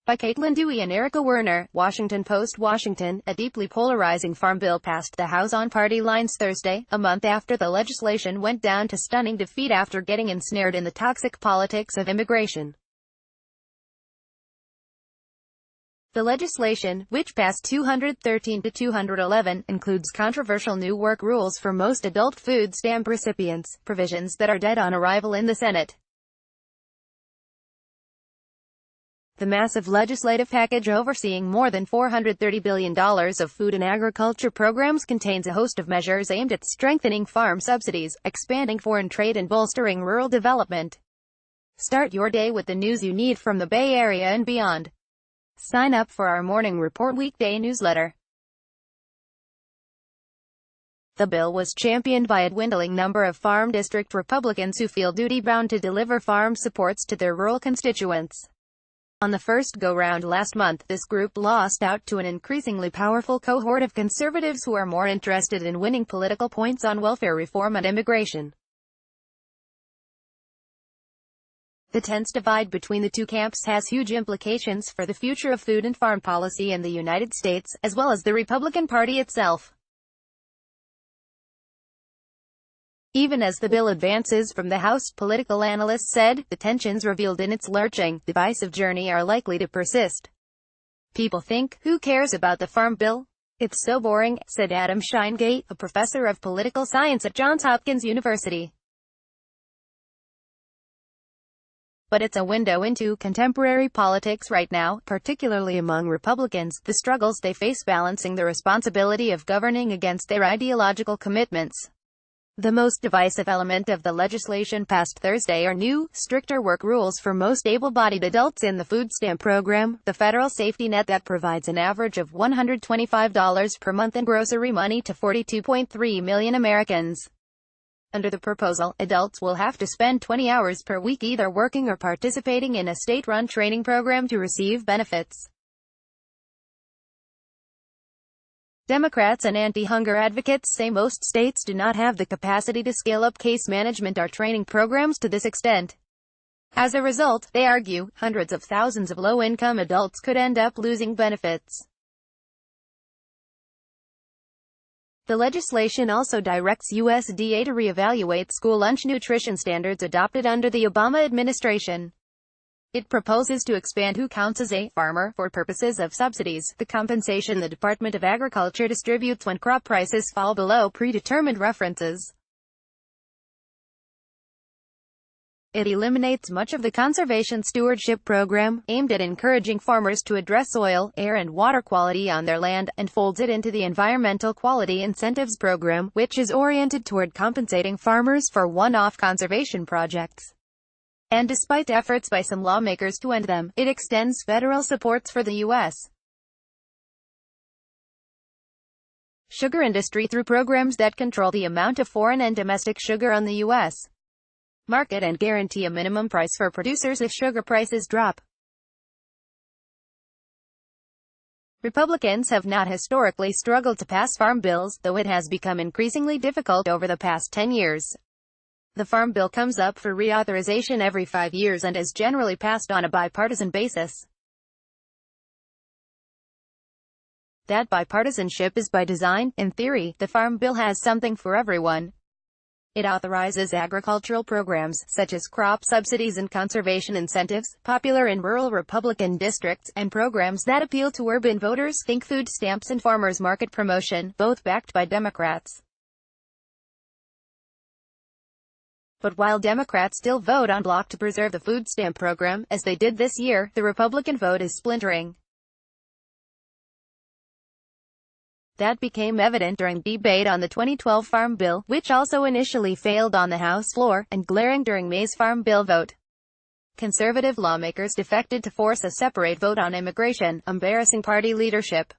By Caitlin Dewey and Erica Werner, Washington Post. Washington, a deeply polarizing farm bill passed the House on party lines Thursday, a month after the legislation went down to stunning defeat after getting ensnared in the toxic politics of immigration. The legislation, which passed 213 to 211, includes controversial new work rules for most adult food stamp recipients, provisions that are dead on arrival in the Senate. The massive legislative package overseeing more than $430 billion of food and agriculture programs contains a host of measures aimed at strengthening farm subsidies, expanding foreign trade and bolstering rural development. Start your day with the news you need from the Bay Area and beyond. Sign up for our Morning Report weekday newsletter. The bill was championed by a dwindling number of farm district Republicans who feel duty-bound to deliver farm supports to their rural constituents. On the first go-round last month, this group lost out to an increasingly powerful cohort of conservatives who are more interested in winning political points on welfare reform and immigration. The tense divide between the two camps has huge implications for the future of food and farm policy in the United States, as well as the Republican Party itself. Even as the bill advances from the House, political analysts said, the tensions revealed in its lurching, divisive journey are likely to persist. People think, who cares about the farm bill? It's so boring, said Adam Scheingate, a professor of political science at Johns Hopkins University. But it's a window into contemporary politics right now, particularly among Republicans, the struggles they face balancing the responsibility of governing against their ideological commitments. The most divisive element of the legislation passed Thursday are new, stricter work rules for most able-bodied adults in the food stamp program, the federal safety net that provides an average of $125 per month in grocery money to 42.3 million Americans. Under the proposal, adults will have to spend 20 hours per week either working or participating in a state-run training program to receive benefits. Democrats and anti-hunger advocates say most states do not have the capacity to scale up case management or training programs to this extent. As a result, they argue, hundreds of thousands of low-income adults could end up losing benefits. The legislation also directs USDA to reevaluate school lunch nutrition standards adopted under the Obama administration. It proposes to expand who counts as a farmer for purposes of subsidies, the compensation the Department of Agriculture distributes when crop prices fall below predetermined references. It eliminates much of the Conservation Stewardship Program, aimed at encouraging farmers to address soil, air and water quality on their land, and folds it into the Environmental Quality Incentives Program, which is oriented toward compensating farmers for one-off conservation projects. And despite efforts by some lawmakers to end them, it extends federal supports for the U.S. sugar industry through programs that control the amount of foreign and domestic sugar on the U.S. market and guarantee a minimum price for producers if sugar prices drop. Republicans have not historically struggled to pass farm bills, though it has become increasingly difficult over the past 10 years. The Farm Bill comes up for reauthorization every 5 years and is generally passed on a bipartisan basis. That bipartisanship is by design. In theory, the Farm Bill has something for everyone. It authorizes agricultural programs, such as crop subsidies and conservation incentives, popular in rural Republican districts, and programs that appeal to urban voters, think food stamps and farmers market promotion, both backed by Democrats. But while Democrats still vote en bloc to preserve the food stamp program, as they did this year, the Republican vote is splintering. That became evident during debate on the 2012 Farm Bill, which also initially failed on the House floor, and glaring during May's Farm Bill vote. Conservative lawmakers defected to force a separate vote on immigration, embarrassing party leadership.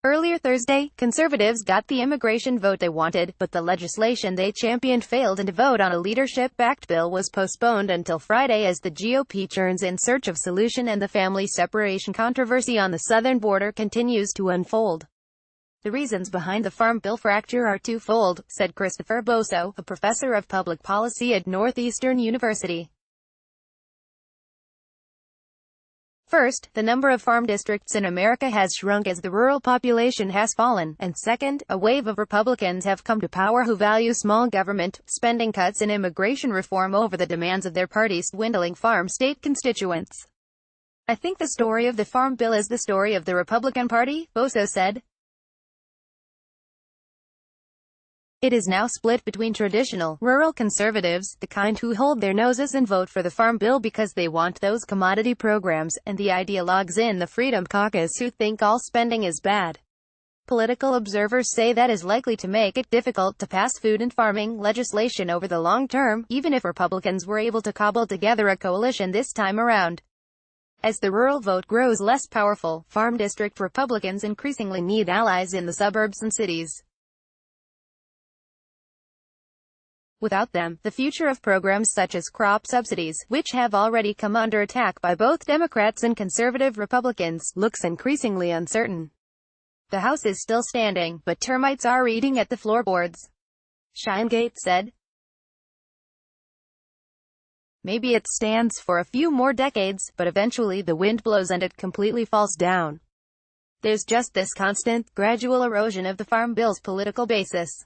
Earlier Thursday, conservatives got the immigration vote they wanted, but the legislation they championed failed and a vote on a leadership-backed bill was postponed until Friday as the GOP churns in search of solution and the family separation controversy on the southern border continues to unfold. The reasons behind the Farm Bill fracture are twofold, said Christopher Boso, a professor of public policy at Northeastern University. First, the number of farm districts in America has shrunk as the rural population has fallen, and second, a wave of Republicans have come to power who value small government, spending cuts and immigration reform over the demands of their party's dwindling farm state constituents. I think the story of the Farm Bill is the story of the Republican Party, Boso said. It is now split between traditional, rural conservatives, the kind who hold their noses and vote for the Farm Bill because they want those commodity programs, and the ideologues in the Freedom Caucus who think all spending is bad. Political observers say that is likely to make it difficult to pass food and farming legislation over the long term, even if Republicans were able to cobble together a coalition this time around. As the rural vote grows less powerful, farm district Republicans increasingly need allies in the suburbs and cities. Without them, the future of programs such as crop subsidies, which have already come under attack by both Democrats and conservative Republicans, looks increasingly uncertain. The House is still standing, but termites are eating at the floorboards, Scheingate said. Maybe it stands for a few more decades, but eventually the wind blows and it completely falls down. There's just this constant, gradual erosion of the Farm Bill's political basis.